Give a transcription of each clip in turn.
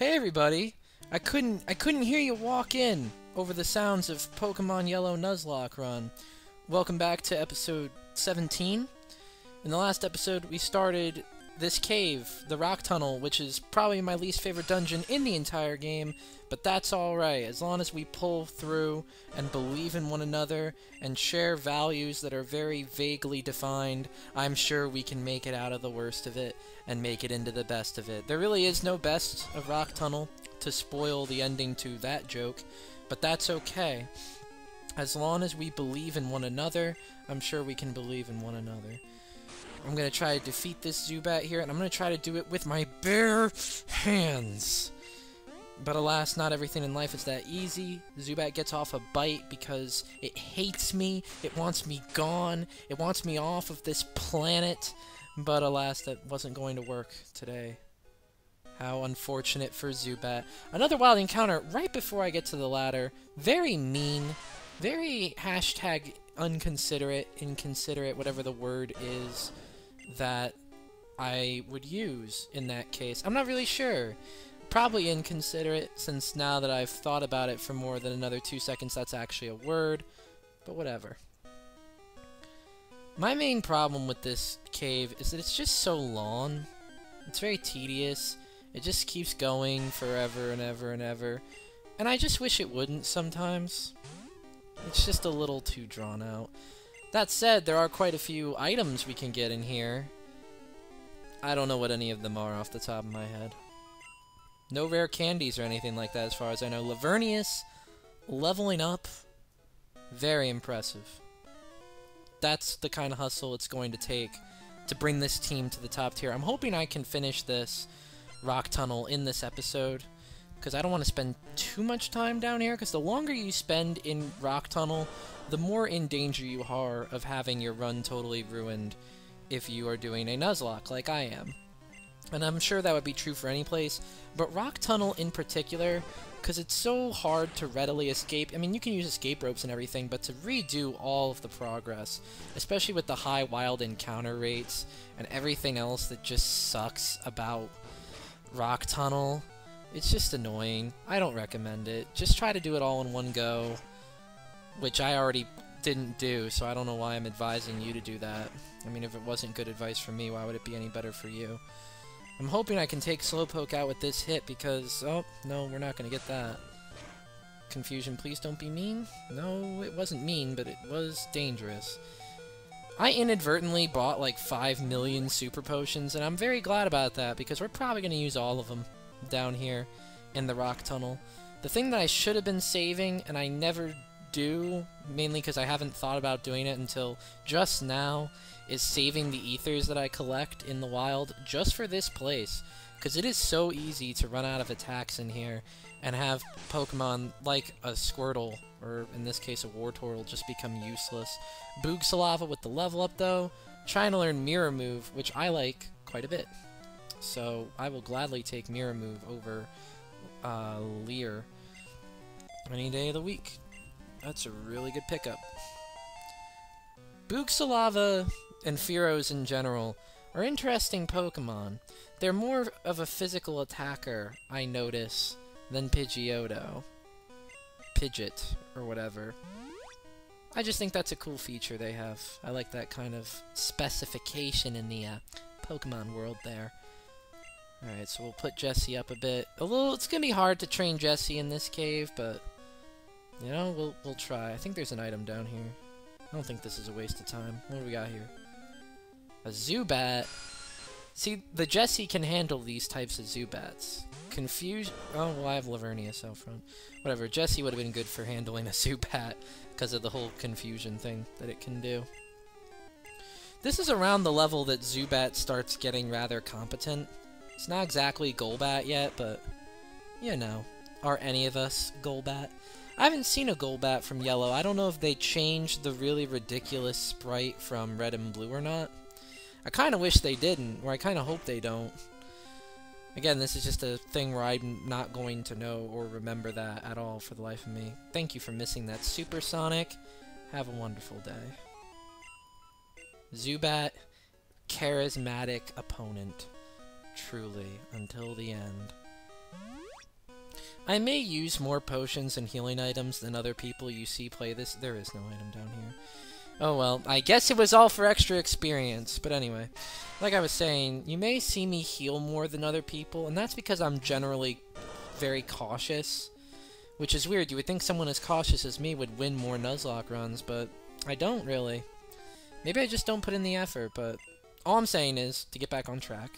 Hey everybody! I couldn't hear you walk in over the sounds of Pokemon Yellow Nuzlocke run. Welcome back to episode 17. In the last episode, we started this cave, the rock tunnel, which is probably my least favorite dungeon in the entire game, but that's alright, as long as we pull through and believe in one another and share values that are very vaguely defined. I'm sure we can make it out of the worst of it and make it into the best of it. There really is no best of rock tunnel to spoil the ending to that joke, but that's okay. As long as we believe in one another, I'm sure we can believe in one another. I'm going to try to defeat this Zubat here, and I'm going to try to do it with my bare hands. But alas, not everything in life is that easy. Zubat gets off a bite because it hates me, it wants me gone, it wants me off of this planet. But alas, that wasn't going to work today. How unfortunate for Zubat. Another wild encounter right before I get to the ladder. Very mean, very hashtag unconsiderate, inconsiderate, whatever the word is that I would use in that case. I'm not really sure. Probably inconsiderate, since now that I've thought about it for more than another 2 seconds, that's actually a word. But whatever. My main problem with this cave is that it's just so long. It's very tedious. It just keeps going forever and ever and ever. And I just wish it wouldn't sometimes. It's just a little too drawn out. That said, there are quite a few items we can get in here. I don't know what any of them are off the top of my head. No rare candies or anything like that as far as I know. Lavernius leveling up. Very impressive. That's the kind of hustle it's going to take to bring this team to the top tier. I'm hoping I can finish this rock tunnel in this episode, because I don't want to spend too much time down here, because the longer you spend in rock tunnel, the more in danger you are of having your run totally ruined if you are doing a Nuzlocke like I am. And I'm sure that would be true for any place, but rock tunnel in particular, because it's so hard to readily escape. I mean, you can use escape ropes and everything, but to redo all of the progress, especially with the high wild encounter rates and everything else that just sucks about rock tunnel, it's just annoying. I don't recommend it. Just try to do it all in one go, which I already didn't do, so I don't know why I'm advising you to do that. I mean, if it wasn't good advice for me, why would it be any better for you? I'm hoping I can take Slowpoke out with this hit because... oh, no, we're not going to get that. Confusion, please don't be mean. No, it wasn't mean, but it was dangerous. I inadvertently bought like 5 million Super Potions, and I'm very glad about that because we're probably going to use all of them down here in the rock tunnel. The thing that I should have been saving, and I never do, mainly because I haven't thought about doing it until just now, is saving the ethers that I collect in the wild just for this place, because it is so easy to run out of attacks in here and have Pokemon like a Squirtle, or in this case a Wartortle, just become useless. Boogsalava with the level up though, trying to learn Mirror Move, which I like quite a bit. So I will gladly take Mirror Move over Leer any day of the week. That's a really good pickup. Boogsalava and Fearos in general are interesting Pokemon. They're more of a physical attacker, I notice, than Pidgeotto. Pidgeot, or whatever. I just think that's a cool feature they have. I like that kind of specification in the Pokemon world there. Alright, so we'll put Jessie up a bit. It's gonna be hard to train Jessie in this cave, but you know, we'll try. I think there's an item down here. I don't think this is a waste of time. What do we got here? A Zubat. See, the Jessie can handle these types of Zubats. Oh, well, I have Lavernius out front. Whatever, Jessie would have been good for handling a Zubat because of the whole confusion thing that it can do. This is around the level that Zubat starts getting rather competent. It's not exactly Golbat yet, but, you know, are any of us Golbat? I haven't seen a Golbat from Yellow. I don't know if they changed the really ridiculous sprite from Red and Blue or not. I kind of wish they didn't, or I kind of hope they don't. Again, this is just a thing where I'm not going to know or remember that at all for the life of me. Thank you for missing that, Supersonic. Have a wonderful day. Zubat, charismatic opponent. Truly, until the end. I may use more potions and healing items than other people you see play this. There is no item down here. Oh well, I guess it was all for extra experience. But anyway, like I was saying, you may see me heal more than other people, and that's because I'm generally very cautious. Which is weird. You would think someone as cautious as me would win more Nuzlocke runs, but I don't really. Maybe I just don't put in the effort, but all I'm saying is, to get back on track,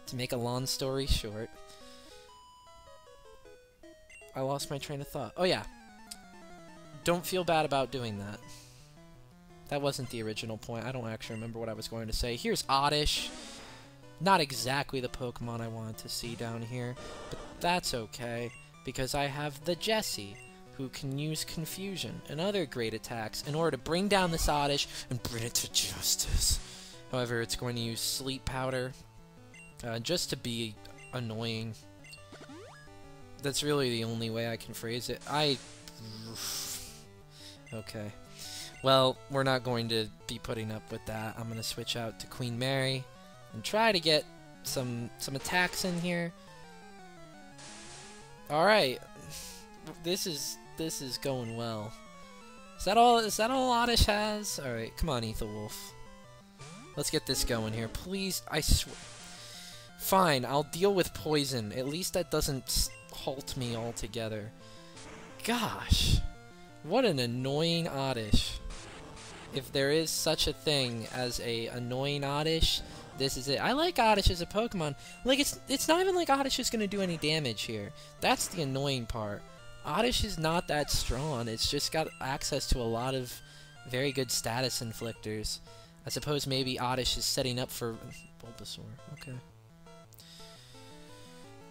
to make a long story short, I lost my train of thought. Oh yeah, don't feel bad about doing that. That wasn't the original point. I don't actually remember what I was going to say. Here's Oddish. Not exactly the Pokemon I wanted to see down here, but that's okay, because I have the Jessie, who can use Confusion and other great attacks in order to bring down this Oddish and bring it to justice. However, it's going to use Sleep Powder, just to be annoying. That's really the only way I can phrase it. Okay. Well, we're not going to be putting up with that. I'm going to switch out to Queen Mary and try to get some attacks in here. All right. This is going well. Is that all Oddish has? All right, come on, Ethelwolf. Let's get this going here, please. I swear. Fine, I'll deal with poison. At least that doesn't halt me altogether. Gosh, what an annoying Oddish. If there is such a thing as a annoying Oddish, this is it. I like Oddish as a Pokemon. Like, it's not even like Oddish is going to do any damage here. That's the annoying part. Oddish is not that strong. It's just got access to a lot of very good status inflictors. I suppose maybe Oddish is setting up for Bulbasaur. Okay.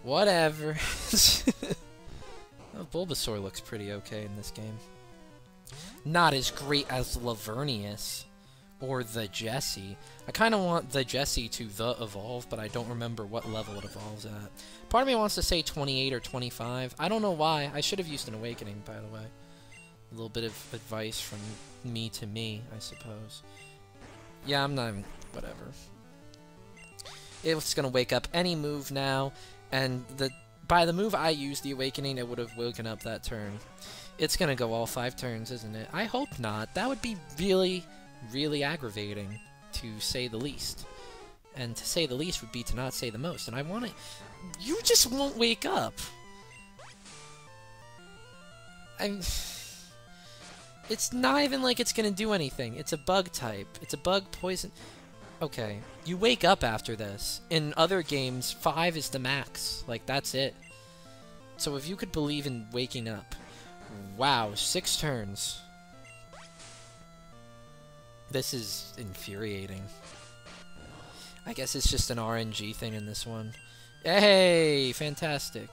Whatever. Oh, Bulbasaur looks pretty okay in this game. Not as great as Lavernius or the Jessie. I kind of want the Jessie to evolve, but I don't remember what level it evolves at. Part of me wants to say 28 or 25. I don't know why. I should have used an Awakening, by the way. A little bit of advice from me to me, I suppose. Yeah, I'm not even... whatever. It's going to wake up any move now, and by the move I used, the Awakening, it would have woken up that turn. It's going to go all 5 turns, isn't it? I hope not. That would be really, really aggravating, to say the least. And to say the least would be to not say the most. And I want it... You just won't wake up! It's not even like it's going to do anything. It's a bug type. It's a bug poison... Okay, you wake up after this. In other games, 5 is the max. Like, that's it. So if you could believe in waking up... Wow, 6 turns. This is infuriating. I guess it's just an RNG thing in this one. Hey, fantastic.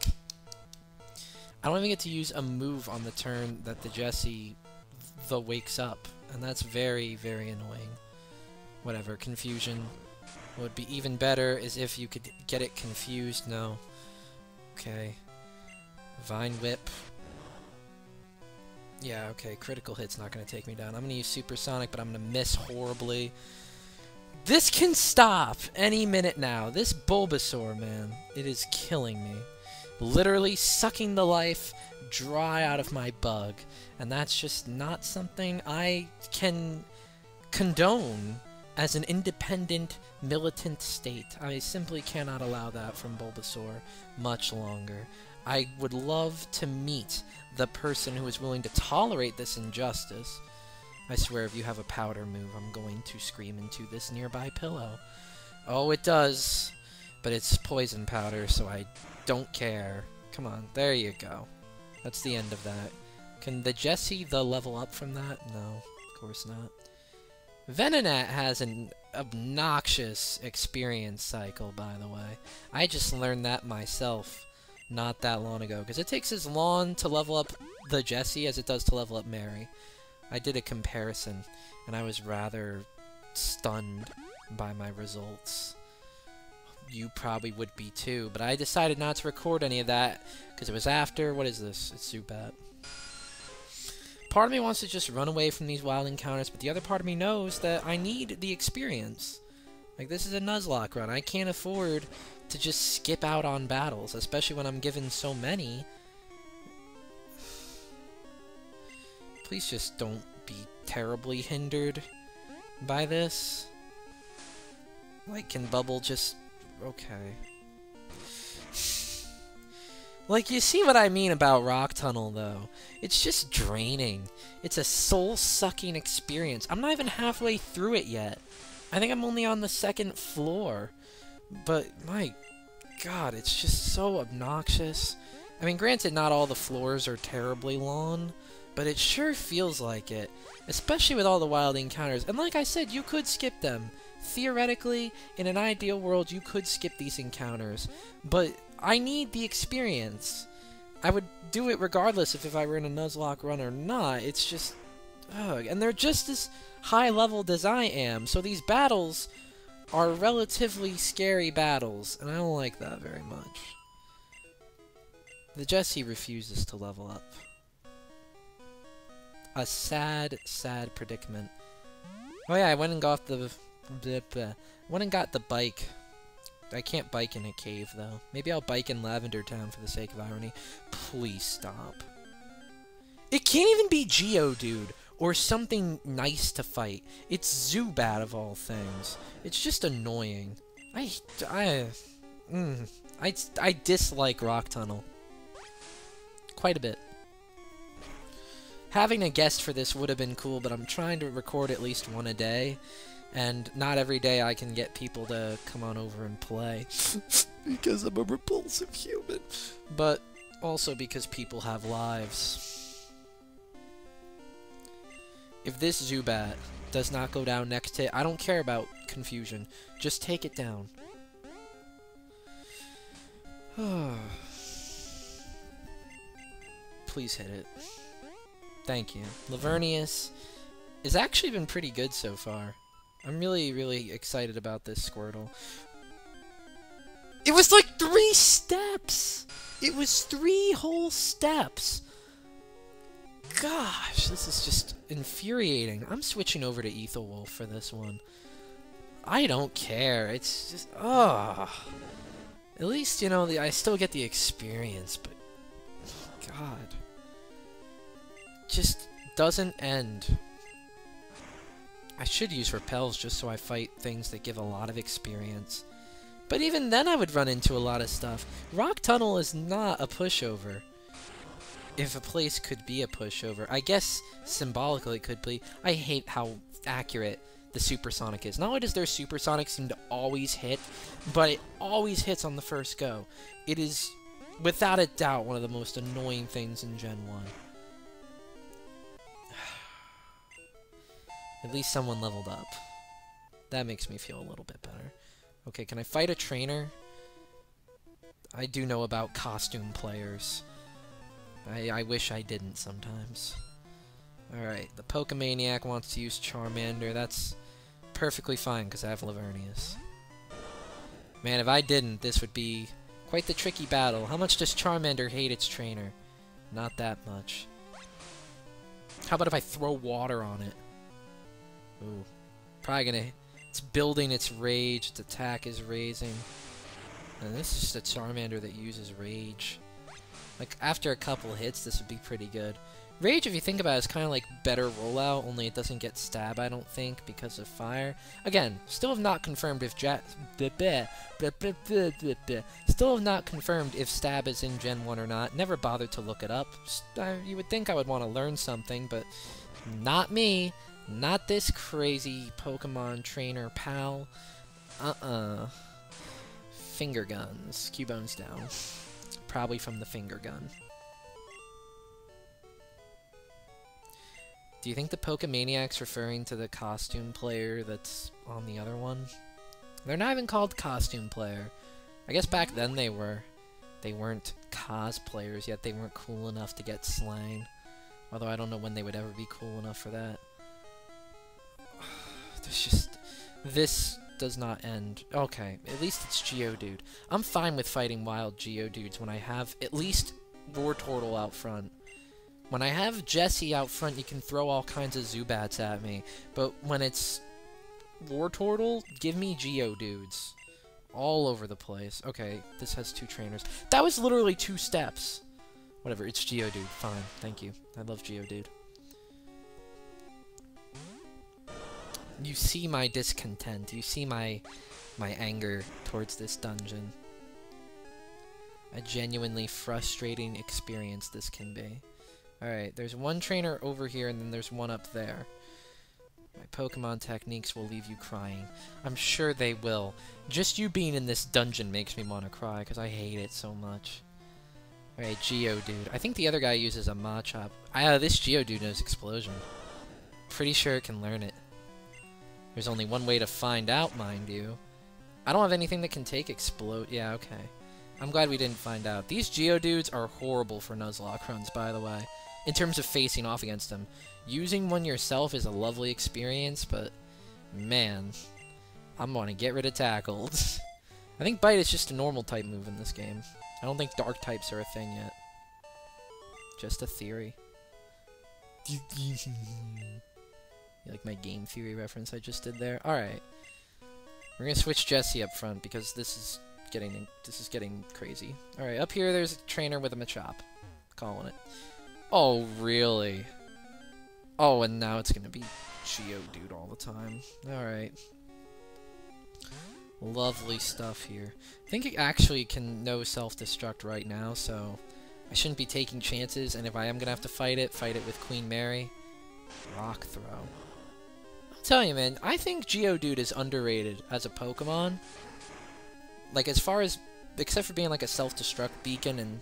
I don't even get to use a move on the turn that the Jessie wakes up. And that's very, very annoying. Whatever, Confusion. What would be even better is if you could get it confused. No. Okay. Vine Whip. Yeah, okay, critical hit's not going to take me down. I'm going to use Supersonic, but I'm going to miss horribly. This can stop any minute now. This Bulbasaur, man, it is killing me. Literally sucking the life dry out of my bug. And that's just not something I can condone as an independent, militant state. I simply cannot allow that from Bulbasaur much longer. I would love to meet the person who is willing to tolerate this injustice. I swear if you have a powder move, I'm going to scream into this nearby pillow. Oh, it does. But it's poison powder, so I don't care. Come on, there you go. That's the end of that. Can the Jessie level up from that? No, of course not. Venonat has an obnoxious experience cycle, by the way. I just learned that myself not that long ago, because it takes as long to level up the Jessie as it does to level up Mary. I did a comparison, and I was rather stunned by my results. You probably would be too, but I decided not to record any of that, because it was after... What is this? It's Zubat. Part of me wants to just run away from these wild encounters, but the other part of me knows that I need the experience. Like, this is a Nuzlocke run. I can't afford to just skip out on battles, especially when I'm given so many. Please just don't be terribly hindered by this. Like, can Bubble just... Okay. Like, you see what I mean about Rock Tunnel, though. It's just draining. It's a soul-sucking experience. I'm not even halfway through it yet. I think I'm only on the 2nd floor. But, my God, it's just so obnoxious. I mean, granted, not all the floors are terribly long, but it sure feels like it. Especially with all the wild encounters. And like I said, you could skip them. Theoretically, in an ideal world, you could skip these encounters. But I need the experience. I would do it regardless if I were in a Nuzlocke run or not. It's just... Ugh. And they're just as high-leveled as I am, so these battles are relatively scary battles, and I don't like that very much. The Jessie refuses to level up. A sad, sad predicament. Oh yeah, I went and got the... went and got the bike. I can't bike in a cave, though. Maybe I'll bike in Lavender Town for the sake of irony. Please stop. It can't even be Geodude, or something nice to fight. It's Zubat, of all things. It's just annoying. I dislike Rock Tunnel. Quite a bit. Having a guest for this would have been cool, but I'm trying to record at least one a day. And not every day I can get people to come on over and play. Because I'm a repulsive human. But also because people have lives. If this Zubat does not go down next hit, I don't care about confusion. Just take it down. Please hit it. Thank you. Lavernius has actually been pretty good so far. I'm really, really excited about this Squirtle. It was like 3 steps! It was 3 whole steps! Gosh, this is just infuriating. I'm switching over to Ethelwolf for this one. I don't care. It's just... Ugh. At least, you know, I still get the experience, but... God. Just doesn't end. I should use repels just so I fight things that give a lot of experience. But even then I would run into a lot of stuff. Rock Tunnel is not a pushover. If a place could be a pushover. I guess symbolically it could be. I hate how accurate the Supersonic is. Not only does their Supersonic seem to always hit, but it always hits on the first go. It is, without a doubt, one of the most annoying things in Gen 1. At least someone leveled up. That makes me feel a little bit better. Okay, can I fight a trainer? I do know about costume players. I wish I didn't sometimes. Alright, the Pokemaniac wants to use Charmander. That's perfectly fine, because I have Lavernius. Man, if I didn't, this would be quite the tricky battle. How much does Charmander hate its trainer? Not that much. How about if I throw water on it? Ooh. Probably gonna... It's building its rage, its attack is raising. And this is just a Charmander that uses Rage. Like, after a couple hits, this would be pretty good. Rage, if you think about it, is kind of like better rollout, only it doesn't get stab, I don't think, because of fire. Again, still have not confirmed if still have not confirmed if stab is in Gen 1 or not. Never bothered to look it up. You would think I would want to learn something, but not me. Not this crazy Pokemon trainer pal. Finger guns. Cubone's down. Probably from the finger gun. Do you think the Pokemaniac's referring to the costume player that's on the other one? They're not even called costume player. I guess back then they were. They weren't cosplayers yet. They weren't cool enough to get slain. Although I don't know when they would ever be cool enough for that. There's just... This does not end. Okay, at least it's Geodude. I'm fine with fighting wild Geodudes when I have at least Wartortle out front. When I have Jessie out front, you can throw all kinds of Zubats at me. But when it's Wartortle, give me Geodudes. All over the place. Okay, this has 2 trainers. That was literally 2 steps. Whatever, it's Geodude. Fine, thank you. I love Geodude. You see my discontent. You see my anger towards this dungeon. A genuinely frustrating experience this can be. Alright, there's one trainer over here, and then there's one up there. My Pokemon techniques will leave you crying. I'm sure they will. Just you being in this dungeon makes me want to cry, because I hate it so much. Alright, Geodude. I think the other guy uses a Machop. This Geodude knows Explosion. Pretty sure it can learn it. There's only one way to find out, mind you. I don't have anything that can take Explode. Yeah, okay. I'm glad we didn't find out. These Geodudes are horrible for Nuzlocke runs, by the way. In terms of facing off against them. Using one yourself is a lovely experience, but man, I'm gonna get rid of Tackled. I think Bite is just a normal type move in this game. I don't think Dark types are a thing yet. Just a theory. You like my game theory reference I just did there? Alright. We're gonna switch Jessie up front because this is getting crazy. Alright, up here there's a trainer with a Machop. Calling it. Oh, really? Oh, and now it's gonna be Geodude all the time. Alright. Lovely stuff here. I think it actually can know self-destruct right now, so I shouldn't be taking chances, and if I am gonna have to fight it with Queen Mary. Rock Throw. I'll tell you, man, I think Geodude is underrated as a Pokemon. Like, as far as, except for being like a self-destruct beacon and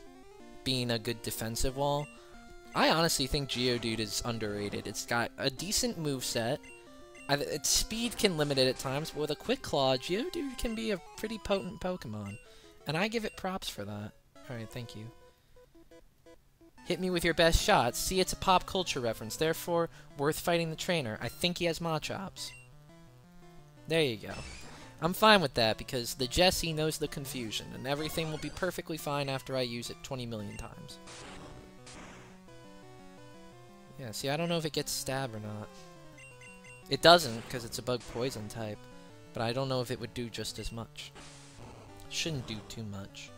being a good defensive wall, I honestly think Geodude is underrated. It's got a decent moveset. Its speed can limit it at times, but with a Quick Claw, Geodude can be a pretty potent Pokemon. And I give it props for that. Alright, thank you. Hit me with your best shots. See, it's a pop culture reference, therefore worth fighting the trainer. I think he has Machops. There you go. I'm fine with that, because the Jessie knows the confusion, and everything will be perfectly fine after I use it 20 million times. Yeah, see, I don't know if it gets stab or not. It doesn't, because it's a bug poison type, but I don't know if it would do just as much. Shouldn't do too much.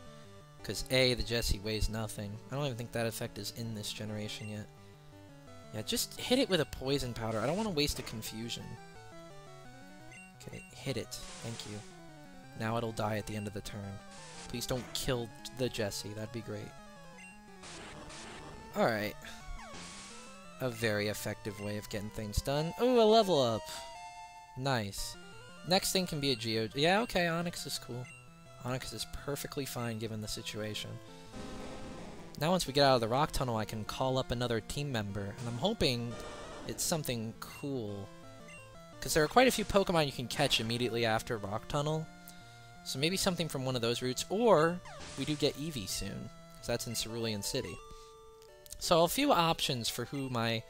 Because A, the Jessie weighs nothing. I don't even think that effect is in this generation yet. Yeah, just hit it with a poison powder. I don't want to waste a confusion. Okay, hit it. Thank you. Now it'll die at the end of the turn. Please don't kill the Jessie. That'd be great. Alright. A very effective way of getting things done. Ooh, a level up! Nice. Next thing can be a Geodude. Yeah, okay, Onix is cool. Onix is perfectly fine given the situation. Now once we get out of the rock tunnel, I can call up another team member, and I'm hoping it's something cool. Because there are quite a few Pokemon you can catch immediately after rock tunnel. So maybe something from one of those routes, or we do get Eevee soon, because that's in Cerulean City. So a few options for who my,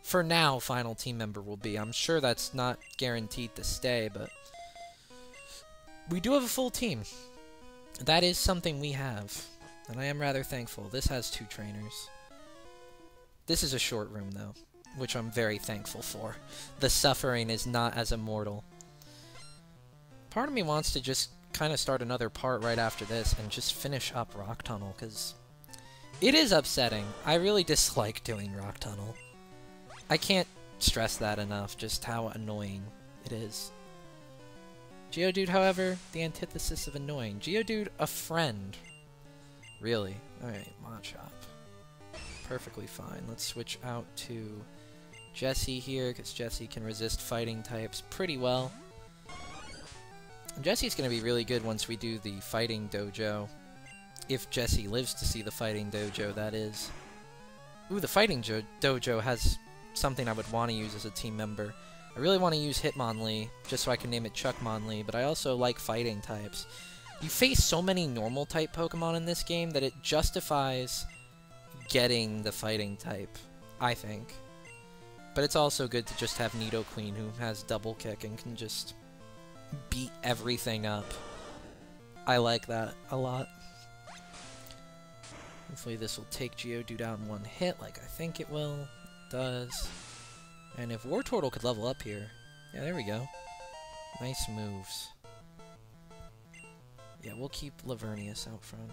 for now, final team member will be. I'm sure that's not guaranteed to stay, but we do have a full team. That is something we have, and I am rather thankful. This has 2 trainers. This is a short room, though, which I'm very thankful for. The suffering is not as immortal. Part of me wants to just kind of start another part right after this and just finish up Rock Tunnel, because it is upsetting. I really dislike doing Rock Tunnel. I can't stress that enough, just how annoying it is. Geodude, however, the antithesis of annoying. Geodude, a friend. Really? Alright, Machop. Perfectly fine. Let's switch out to Jessie here, because Jessie can resist fighting types pretty well. And Jessie's going to be really good once we do the fighting dojo. If Jessie lives to see the fighting dojo, that is. Ooh, the fighting dojo has something I would want to use as a team member. I really want to use Hitmonlee, just so I can name it Chuckmonlee, but I also like fighting types. You face so many normal type Pokemon in this game that it justifies getting the fighting type, I think. But it's also good to just have Nidoqueen, who has double kick and can just beat everything up. I like that a lot. Hopefully this will take Geodude out in one hit, like I think it will. It does. And if Wartortle could level up here... Yeah, there we go. Nice moves. Yeah, we'll keep Lavernius out front.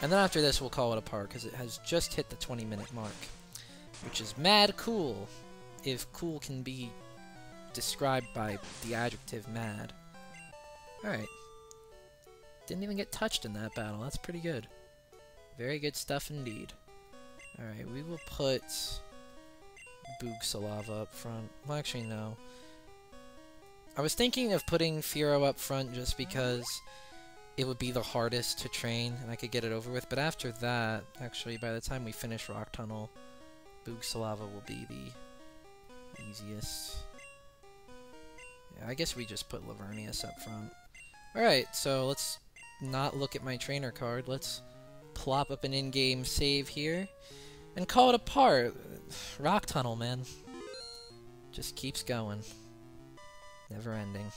And then after this, we'll call it a part, because it has just hit the 20-minute mark. Which is mad cool, if cool can be described by the adjective mad. Alright. Didn't even get touched in that battle. That's pretty good. Very good stuff indeed. Alright, we will put Boogsalava up front. Well, actually, no. I was thinking of putting Firo up front just because it would be the hardest to train and I could get it over with. But after that, actually, by the time we finish Rock Tunnel, Boogsalava will be the easiest. Yeah, I guess we just put Lavernius up front. Alright, so let's not look at my trainer card. Let's plop up an in-game save here and call it a part. Rock Tunnel, man. Just keeps going. Never ending.